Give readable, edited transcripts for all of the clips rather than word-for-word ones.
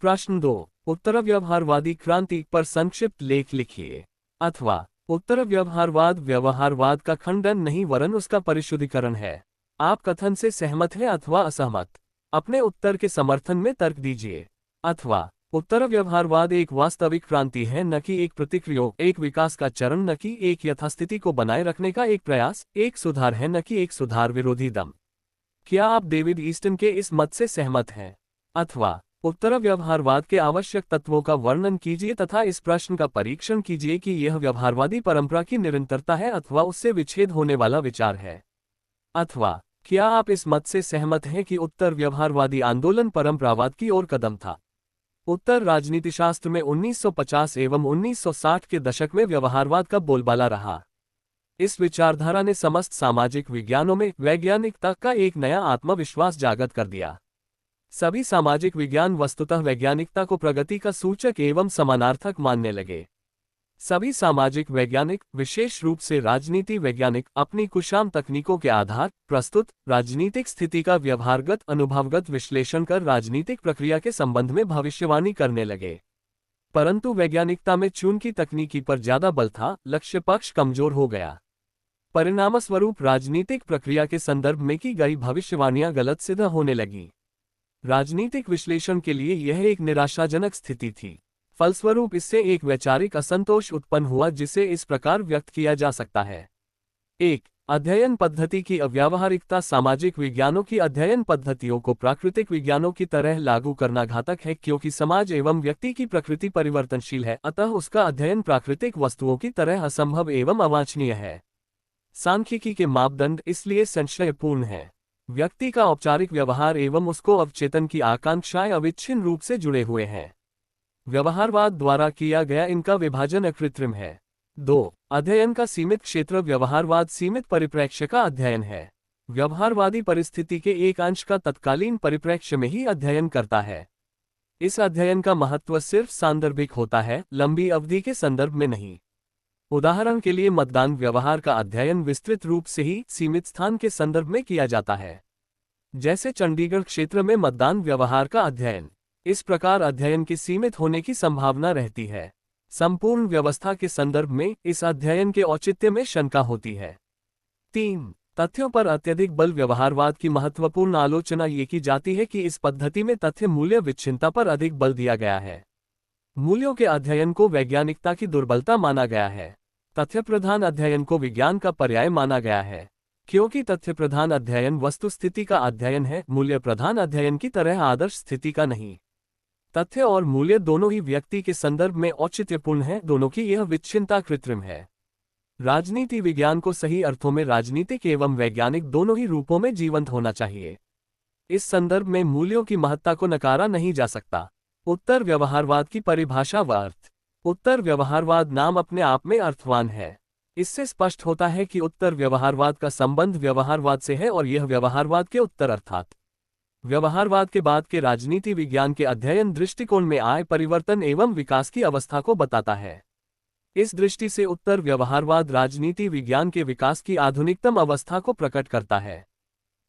प्रश्न 2। उत्तर व्यवहारवादी क्रांति पर संक्षिप्त लेख लिखिए। अथवा उत्तर व्यवहारवाद व्यवहारवाद का खंडन नहीं वरन उसका परिशुद्धीकरण है। आप कथन से सहमत हैं अथवा असहमत? अपने उत्तर के समर्थन में तर्क दीजिए। अथवा उत्तर व्यवहारवाद एक वास्तविक क्रांति है, न कि एक प्रतिक्रिया, एक विकास का चरण, न कि एक यथास्थिति को बनाए रखने का एक प्रयास, एक सुधार है, न कि एक सुधार विरोधी दम। क्या आप डेविड ईस्टन के इस मत से सहमत हैं? अथवा उत्तर व्यवहारवाद के आवश्यक तत्वों का वर्णन कीजिए तथा इस प्रश्न का परीक्षण कीजिए कि यह व्यवहारवादी परंपरा की निरंतरता है अथवा उससे विच्छेद होने वाला विचार है। अथवा क्या आप इस मत से सहमत हैं कि उत्तर व्यवहारवादी आंदोलन परंपरावाद की ओर कदम था? उत्तर राजनीतिशास्त्र में 1950 एवं 1960 के दशक में व्यवहारवाद का बोलबाला रहा। इस विचारधारा ने समस्त सामाजिक विज्ञानों में वैज्ञानिकता का एक नया आत्मविश्वास जागृत कर दिया। सभी सामाजिक विज्ञान वस्तुतः वैज्ञानिकता को प्रगति का सूचक एवं समानार्थक मानने लगे। सभी सामाजिक वैज्ञानिक, विशेष रूप से राजनीति वैज्ञानिक, अपनी कुशाम तकनीकों के आधार प्रस्तुत राजनीतिक स्थिति का व्यवहारगत अनुभवगत विश्लेषण कर राजनीतिक प्रक्रिया के संबंध में भविष्यवाणी करने लगे। परंतु वैज्ञानिकता में चूंकि तकनीकी पर ज्यादा बल था, लक्ष्य पक्ष कमजोर हो गया। परिणामस्वरूप राजनीतिक प्रक्रिया के संदर्भ में की गई भविष्यवाणियां गलत सिद्ध होने लगीं। राजनीतिक विश्लेषण के लिए यह एक निराशाजनक स्थिति थी। फलस्वरूप इससे एक वैचारिक असंतोष उत्पन्न हुआ जिसे इस प्रकार व्यक्त किया जा सकता है। 1. अध्ययन पद्धति की अव्यावहारिकता। सामाजिक विज्ञानों की अध्ययन पद्धतियों को प्राकृतिक विज्ञानों की तरह लागू करना घातक है, क्योंकि समाज एवं व्यक्ति की प्रकृति परिवर्तनशील है, अतः उसका अध्ययन प्राकृतिक वस्तुओं की तरह असंभव एवं अवांछनीय है। सांख्यिकी के मापदंड इसलिए संशयपूर्ण है। व्यक्ति का औपचारिक व्यवहार एवं उसको अवचेतन की आकांक्षाएं अविच्छिन्न रूप से जुड़े हुए हैं। व्यवहारवाद द्वारा किया गया इनका विभाजन अकृत्रिम है। 2. अध्ययन का सीमित क्षेत्र। व्यवहारवाद सीमित परिप्रेक्ष्य का अध्ययन है। व्यवहारवादी परिस्थिति के एक अंश का तत्कालीन परिप्रेक्ष्य में ही अध्ययन करता है। इस अध्ययन का महत्व सिर्फ सांदर्भिक होता है, लंबी अवधि के संदर्भ में नहीं। उदाहरण के लिए मतदान व्यवहार का अध्ययन विस्तृत रूप से ही सीमित स्थान के संदर्भ में किया जाता है, जैसे चंडीगढ़ क्षेत्र में मतदान व्यवहार का अध्ययन। इस प्रकार अध्ययन के सीमित होने की संभावना रहती है। संपूर्ण व्यवस्था के संदर्भ में इस अध्ययन के औचित्य में शंका होती है। 3. तथ्यों पर अत्यधिक बल। व्यवहारवाद की महत्वपूर्ण आलोचना ये की जाती है कि इस पद्धति में तथ्य मूल्य विच्छिन्नता पर अधिक बल दिया गया है। मूल्यों के अध्ययन को वैज्ञानिकता की दुर्बलता माना गया है। तथ्य प्रधान अध्ययन को विज्ञान का पर्याय माना गया है। क्योंकि तथ्य प्रधान अध्ययन वस्तुस्थिति का अध्ययन है, मूल्य प्रधान अध्ययन की तरह आदर्श स्थिति का नहीं। तथ्य और मूल्य दोनों ही व्यक्ति के संदर्भ में औचित्यपूर्ण हैं, दोनों की यह विच्छिन्नता कृत्रिम है। राजनीति विज्ञान को सही अर्थों में राजनीतिक एवं वैज्ञानिक दोनों ही रूपों में जीवंत होना चाहिए। इस संदर्भ में मूल्यों की महत्ता को नकारा नहीं जा सकता। उत्तर व्यवहारवाद की परिभाषा व अर्थ। उत्तर व्यवहारवाद नाम अपने आप में अर्थवान है। इससे स्पष्ट होता है कि उत्तर व्यवहारवाद का संबंध व्यवहारवाद से है और यह व्यवहारवाद के उत्तर अर्थात व्यवहारवाद के बाद के राजनीति विज्ञान के अध्ययन दृष्टिकोण में आए परिवर्तन एवं विकास की अवस्था को बताता है। इस दृष्टि से उत्तर व्यवहारवाद राजनीति विज्ञान के विकास की आधुनिकतम अवस्था को प्रकट करता है।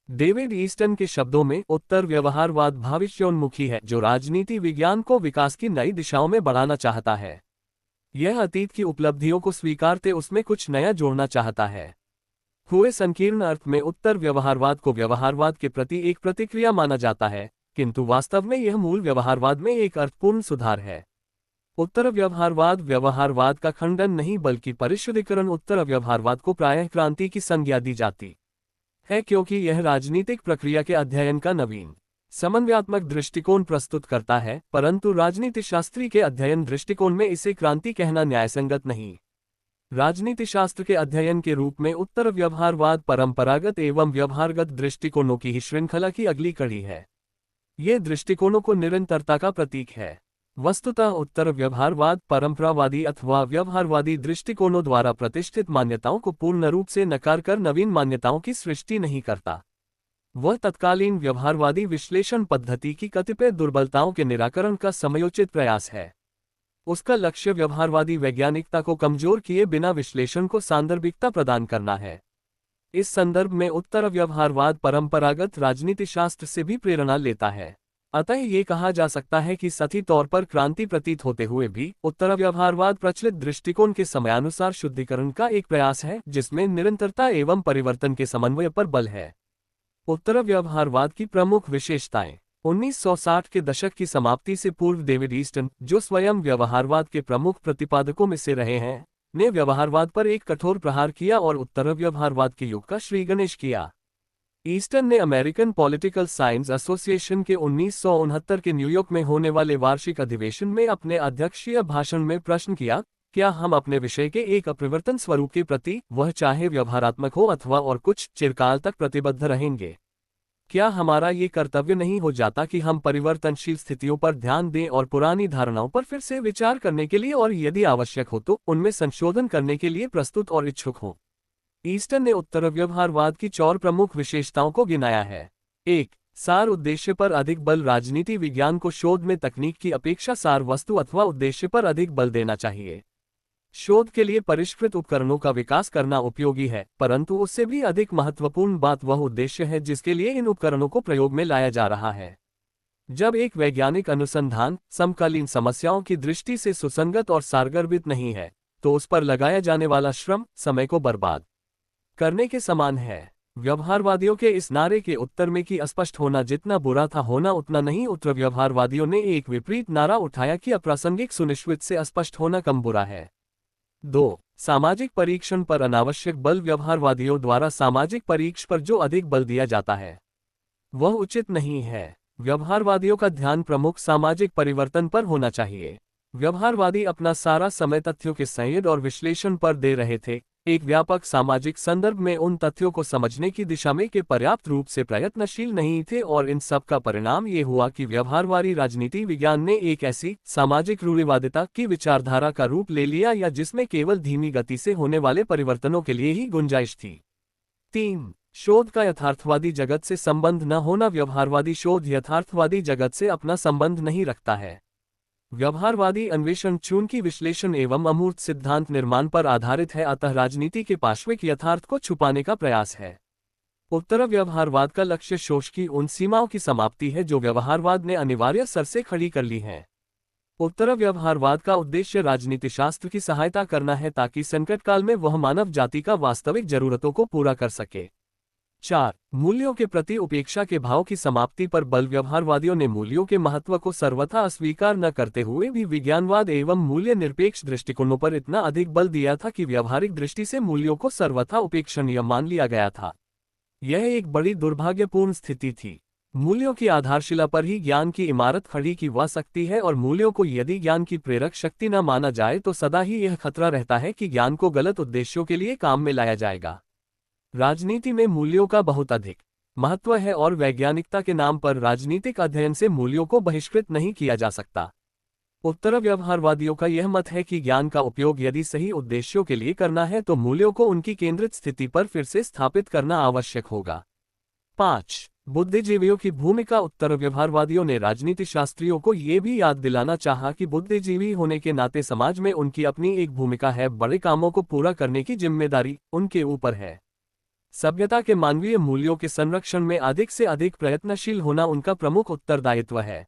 डेविड ईस्टन के शब्दों में उत्तर व्यवहारवाद भविष्योन्मुखी है, जो राजनीति विज्ञान को विकास की नई दिशाओं में बढ़ाना चाहता है। यह अतीत की उपलब्धियों को स्वीकारते उसमें कुछ नया जोड़ना चाहता है। हुए संकीर्ण अर्थ में उत्तर व्यवहारवाद को व्यवहारवाद के प्रति एक प्रतिक्रिया माना जाता है, किंतु वास्तव में यह मूल व्यवहारवाद में एक अर्थपूर्ण सुधार है। उत्तर व्यवहारवाद व्यवहारवाद का खंडन नहीं बल्कि परिशुद्धीकरण। उत्तर व्यवहारवाद को प्रायः क्रांति की संज्ञा दी जाती है, क्योंकि यह राजनीतिक प्रक्रिया के अध्ययन का नवीन समन्वयात्मक दृष्टिकोण प्रस्तुत करता है, परंतु राजनीतिशास्त्री के अध्ययन दृष्टिकोण में इसे क्रांति कहना न्यायसंगत नहीं। राजनीतिशास्त्र के अध्ययन के रूप में उत्तर व्यवहारवाद परंपरागत एवं व्यवहारगत दृष्टिकोणों की ही श्रृंखला की अगली कड़ी है। ये दृष्टिकोणों को निरंतरता का प्रतीक है। वस्तुतः उत्तर व्यवहारवाद परंपरावादी अथवा व्यवहारवादी दृष्टिकोणों द्वारा प्रतिष्ठित मान्यताओं को पूर्ण रूप से नकार कर नवीन मान्यताओं की सृष्टि नहीं करता। वह तत्कालीन व्यवहारवादी विश्लेषण पद्धति की कतिपय दुर्बलताओं के निराकरण का समयोचित प्रयास है। उसका लक्ष्य व्यवहारवादी वैज्ञानिकता को कमजोर किए बिना विश्लेषण को सांदर्भिकता प्रदान करना है। इस संदर्भ में उत्तर व्यवहारवाद परंपरागत राजनीतिशास्त्र से भी प्रेरणा लेता है। अतः ये कहा जा सकता है कि सही तौर पर क्रांति प्रतीत होते हुए भी उत्तर व्यवहारवाद प्रचलित दृष्टिकोण के समयानुसार शुद्धिकरण का एक प्रयास है जिसमें निरंतरता एवं परिवर्तन के समन्वय पर बल है। उत्तर व्यवहारवाद की प्रमुख विशेषताएं। 1960 के दशक की समाप्ति से पूर्व डेविड ईस्टन, जो स्वयं व्यवहारवाद के प्रमुख प्रतिपादकों में से रहे हैं, ने व्यवहारवाद पर एक कठोर प्रहार किया और उत्तर व्यवहारवाद के युग का श्रीगणेश किया। ईस्टन ने अमेरिकन पॉलिटिकल साइंस एसोसिएशन के 1969 के न्यूयॉर्क में होने वाले वार्षिक अधिवेशन में अपने अध्यक्षीय भाषण में प्रश्न किया, क्या हम अपने विषय के एक अपरिवर्तन स्वरूप के प्रति, वह चाहे व्यवहारात्मक हो अथवा और कुछ, चिरकाल तक प्रतिबद्ध रहेंगे? क्या हमारा ये कर्तव्य नहीं हो जाता कि हम परिवर्तनशील स्थितियों पर ध्यान दें और पुरानी धारणाओं पर फिर से विचार करने के लिए और यदि आवश्यक हो तो उनमें संशोधन करने के लिए प्रस्तुत और इच्छुक हों? ईस्टन ने उत्तर व्यवहारवाद की 4 प्रमुख विशेषताओं को गिनाया है। 1. सार उद्देश्य पर अधिक बल। राजनीति विज्ञान को शोध में तकनीक की अपेक्षा सार वस्तु अथवा उद्देश्य पर अधिक बल देना चाहिए। शोध के लिए परिष्कृत उपकरणों का विकास करना उपयोगी है, परंतु उससे भी अधिक महत्वपूर्ण बात वह उद्देश्य है जिसके लिए इन उपकरणों को प्रयोग में लाया जा रहा है। जब एक वैज्ञानिक अनुसंधान समकालीन समस्याओं की दृष्टि से सुसंगत और सारगर्भित नहीं है, तो उस पर लगाया जाने वाला श्रम समय को बर्बाद करने के समान है। व्यवहारवादियों के इस नारे के उत्तर में कि अस्पष्ट होना जितना बुरा था होना उतना नहीं, उत्तर व्यवहारवादियों ने एक विपरीत नारा उठाया कि अप्रासंगिक सुनिश्चित से अस्पष्ट होना कम बुरा है। 2. सामाजिक परीक्षण पर अनावश्यक बल। व्यवहारवादियों द्वारा सामाजिक परीक्षण पर जो अधिक बल दिया जाता है वह उचित नहीं है। व्यवहारवादियों का ध्यान प्रमुख सामाजिक परिवर्तन पर होना चाहिए। व्यवहारवादी अपना सारा समय तथ्यों के संयद और विश्लेषण पर दे रहे थे, एक व्यापक सामाजिक संदर्भ में उन तथ्यों को समझने की दिशा में के पर्याप्त रूप से प्रयत्नशील नहीं थे, और इन सब का परिणाम ये हुआ कि व्यवहारवादी राजनीति विज्ञान ने एक ऐसी सामाजिक रूढ़िवादिता की विचारधारा का रूप ले लिया या जिसमें केवल धीमी गति से होने वाले परिवर्तनों के लिए ही गुंजाइश थी। 3. शोध का यथार्थवादी जगत से संबंध न होना। व्यवहारवादी शोध यथार्थवादी जगत से अपना संबंध नहीं रखता है। व्यवहारवादी अन्वेषण चूंकि विश्लेषण एवं अमूर्त सिद्धांत निर्माण पर आधारित है, अतः राजनीति के पार्श्विक यथार्थ को छुपाने का प्रयास है। उत्तर व्यवहारवाद का लक्ष्य शोष की उन सीमाओं की समाप्ति है जो व्यवहारवाद ने अनिवार्य स्तर से खड़ी कर ली हैं। उत्तर व्यवहारवाद का उद्देश्य राजनीतिशास्त्र की सहायता करना है ताकि संकट काल में वह मानव जाति का वास्तविक जरूरतों को पूरा कर सके। 4. मूल्यों के प्रति उपेक्षा के भाव की समाप्ति पर बल। व्यवहारवादियों ने मूल्यों के महत्व को सर्वथा अस्वीकार न करते हुए भी विज्ञानवाद एवं मूल्य निरपेक्ष दृष्टिकोणों पर इतना अधिक बल दिया था कि व्यवहारिक दृष्टि से मूल्यों को सर्वथा उपेक्षणीय मान लिया गया था। यह एक बड़ी दुर्भाग्यपूर्ण स्थिति थी। मूल्यों की आधारशिला पर ही ज्ञान की इमारत खड़ी की जा सकती है, और मूल्यों को यदि ज्ञान की प्रेरक शक्ति न माना जाए तो सदा ही यह खतरा रहता है कि ज्ञान को गलत उद्देश्यों के लिए काम में लाया जाएगा। राजनीति में मूल्यों का बहुत अधिक महत्व है और वैज्ञानिकता के नाम पर राजनीतिक अध्ययन से मूल्यों को बहिष्कृत नहीं किया जा सकता। उत्तर व्यवहारवादियों का यह मत है कि ज्ञान का उपयोग यदि सही उद्देश्यों के लिए करना है तो मूल्यों को उनकी केंद्रित स्थिति पर फिर से स्थापित करना आवश्यक होगा। 5. बुद्धिजीवियों की भूमिका। उत्तर व्यवहारवादियों ने राजनीतिशास्त्रियों को ये भी याद दिलाना चाहा कि बुद्धिजीवी होने के नाते समाज में उनकी अपनी एक भूमिका है, बड़े कामों को पूरा करने की जिम्मेदारी उनके ऊपर है। सभ्यता के मानवीय मूल्यों के संरक्षण में अधिक से अधिक प्रयत्नशील होना उनका प्रमुख उत्तरदायित्व है।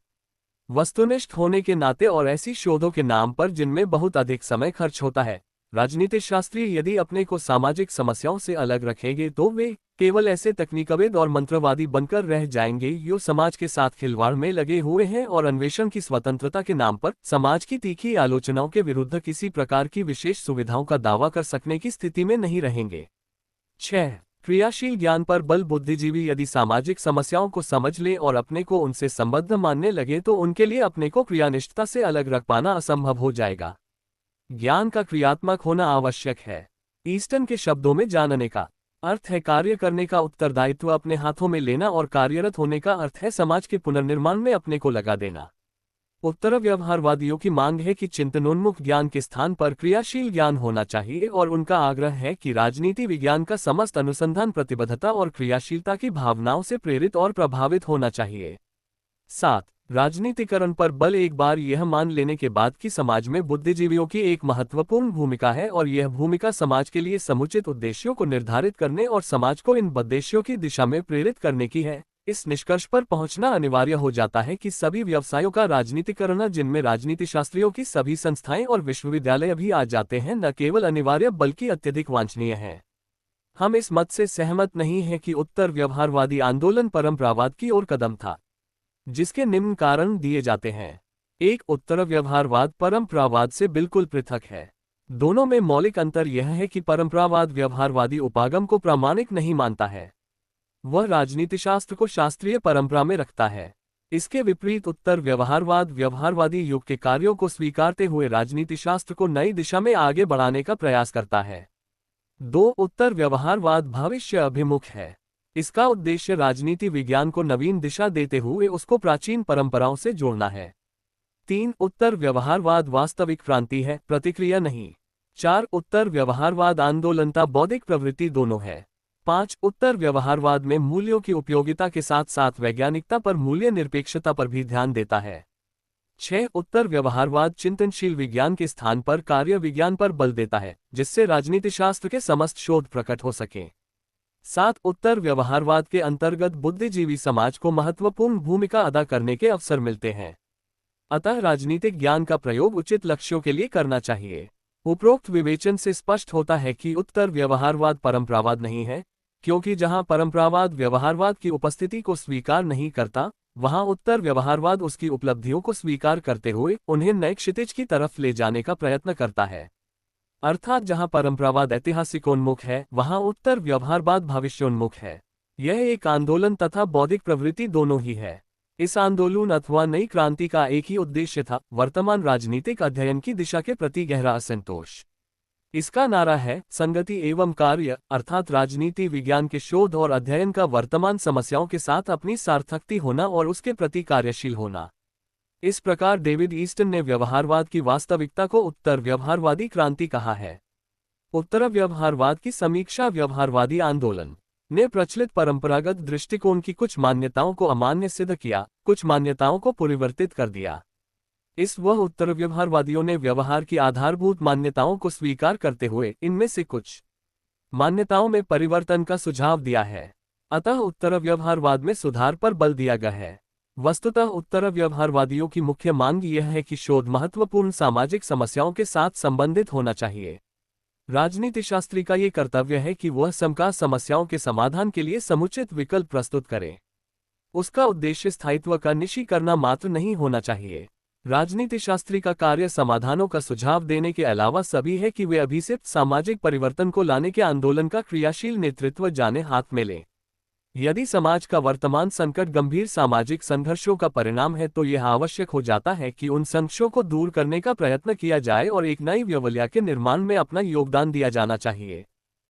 वस्तुनिष्ठ होने के नाते और ऐसी शोधों के नाम पर जिनमें बहुत अधिक समय खर्च होता है, राजनीतिशास्त्री यदि अपने को सामाजिक समस्याओं से अलग रखेंगे तो वे केवल ऐसे तकनीकविद और मंत्रवादी बनकर रह जाएंगे जो समाज के साथ खिलवाड़ में लगे हुए हैं और अन्वेषण की स्वतंत्रता के नाम पर समाज की तीखी आलोचनाओं के विरुद्ध किसी प्रकार की विशेष सुविधाओं का दावा कर सकने की स्थिति में नहीं रहेंगे। 6. क्रियाशील ज्ञान पर बल। बुद्धिजीवी यदि सामाजिक समस्याओं को समझ ले और अपने को उनसे संबद्ध मानने लगे तो उनके लिए अपने को क्रियानिष्ठता से अलग रख पाना असंभव हो जाएगा। ज्ञान का क्रियात्मक होना आवश्यक है। ईस्टन के शब्दों में जानने का अर्थ है कार्य करने का उत्तरदायित्व अपने हाथों में लेना, और कार्यरत होने का अर्थ है समाज के पुनर्निर्माण में अपने को लगा देना। उत्तर व्यवहारवादियों की मांग है कि चिंतनोन्मुख ज्ञान के स्थान पर क्रियाशील ज्ञान होना चाहिए, और उनका आग्रह है कि राजनीति विज्ञान का समस्त अनुसंधान प्रतिबद्धता और क्रियाशीलता की भावनाओं से प्रेरित और प्रभावित होना चाहिए। 7. राजनीतिकरण पर बल। एक बार यह मान लेने के बाद कि समाज में बुद्धिजीवियों की एक महत्वपूर्ण भूमिका है और यह भूमिका समाज के लिए समुचित उद्देश्यों को निर्धारित करने और समाज को इन उद्देश्यों की दिशा में प्रेरित करने की है, इस निष्कर्ष पर पहुंचना अनिवार्य हो जाता है कि सभी व्यवसायों का राजनीतिकरण, जिनमें राजनीतिशास्त्रियों की सभी संस्थाएं और विश्वविद्यालय भी आ जाते हैं, न केवल अनिवार्य बल्कि अत्यधिक वांछनीय है। हम इस मत से सहमत नहीं हैं कि उत्तर व्यवहारवादी आंदोलन परंपरावाद की ओर कदम था, जिसके निम्न कारण दिए जाते हैं। एक, उत्तर व्यवहारवाद परंपरावाद से बिल्कुल पृथक है। दोनों में मौलिक अंतर यह है कि परंपरावाद व्यवहारवादी उपागम को प्रामाणिक नहीं मानता है, वह राजनीतिशास्त्र को शास्त्रीय परंपरा में रखता है। इसके विपरीत उत्तर व्यवहारवाद व्यवहारवादी युग के कार्यों को स्वीकारते हुए राजनीतिशास्त्र को नई दिशा में आगे बढ़ाने का प्रयास करता है। 2, उत्तर व्यवहारवाद भविष्य अभिमुख है। इसका उद्देश्य राजनीति विज्ञान को नवीन दिशा देते हुए उसको प्राचीन परंपराओं से जोड़ना है। 3, उत्तर व्यवहारवाद वास्तविक क्रांति है, प्रतिक्रिया नहीं। 4, उत्तर व्यवहारवाद आंदोलनता बौद्धिक प्रवृत्ति दोनों है। 5, उत्तर व्यवहारवाद में मूल्यों की उपयोगिता के साथ साथ वैज्ञानिकता पर मूल्य निरपेक्षता पर भी ध्यान देता है। 6, उत्तर व्यवहारवाद चिंतनशील विज्ञान के स्थान पर कार्य विज्ञान पर बल देता है, जिससे राजनीतिशास्त्र के समस्त शोध प्रकट हो सके। 7, उत्तर व्यवहारवाद के अंतर्गत बुद्धिजीवी समाज को महत्वपूर्ण भूमिका अदा करने के अवसर मिलते हैं, अतः राजनीतिक ज्ञान का प्रयोग उचित लक्ष्यों के लिए करना चाहिए। उपरोक्त विवेचन से स्पष्ट होता है कि उत्तर व्यवहारवाद परंपरावाद नहीं है, क्योंकि जहां परंपरावाद व्यवहारवाद की उपस्थिति को स्वीकार नहीं करता, वहां उत्तर व्यवहारवाद उसकी उपलब्धियों को स्वीकार करते हुए उन्हें नए क्षितिज की तरफ ले जाने का प्रयत्न करता है। अर्थात जहां परंपरावाद ऐतिहासिकोन्मुख है, वहां उत्तर व्यवहारवाद भविष्योन्मुख है। यह एक आंदोलन तथा बौद्धिक प्रवृत्ति दोनों ही है। इस आंदोलन अथवा नई क्रांति का एक ही उद्देश्य था, वर्तमान राजनीतिक अध्ययन की दिशा के प्रति गहरा असंतोष। इसका नारा है संगति एवं कार्य, अर्थात राजनीति विज्ञान के शोध और अध्ययन का वर्तमान समस्याओं के साथ अपनी सार्थकता होना और उसके प्रति कार्यशील होना। इस प्रकार डेविड ईस्टन ने व्यवहारवाद की वास्तविकता को उत्तर व्यवहारवादी क्रांति कहा है। उत्तर व्यवहारवाद की समीक्षा व्यवहारवादी आंदोलन ने प्रचलित परंपरागत दृष्टिकोण की कुछ मान्यताओं को अमान्य सिद्ध किया, कुछ मान्यताओं को परिवर्तित कर दिया। इस वह उत्तर व्यवहारवादियों ने व्यवहार की आधारभूत मान्यताओं को स्वीकार करते हुए इनमें से कुछ मान्यताओं में परिवर्तन का सुझाव दिया है। अतः उत्तर व्यवहारवाद में सुधार पर बल दिया गया है। वस्तुतः उत्तर व्यवहारवादियों की मुख्य मांग यह है कि शोध महत्वपूर्ण सामाजिक समस्याओं के साथ संबंधित होना चाहिए। राजनीतिशास्त्री का ये कर्तव्य है कि वह समकालीन समस्याओं के समाधान के लिए समुचित विकल्प प्रस्तुत करे। उसका उद्देश्य स्थायित्व का निश्चय करना मात्र नहीं होना चाहिए। राजनीतिशास्त्री का कार्य समाधानों का सुझाव देने के अलावा सभी है कि वे अभिसिप्त सामाजिक परिवर्तन को लाने के आंदोलन का क्रियाशील नेतृत्व जाने हाथ में लें। यदि समाज का वर्तमान संकट गंभीर सामाजिक संघर्षों का परिणाम है, तो यह आवश्यक हो जाता है कि उन संघर्षों को दूर करने का प्रयत्न किया जाए और एक नई व्यवस्था के निर्माण में अपना योगदान दिया जाना चाहिए।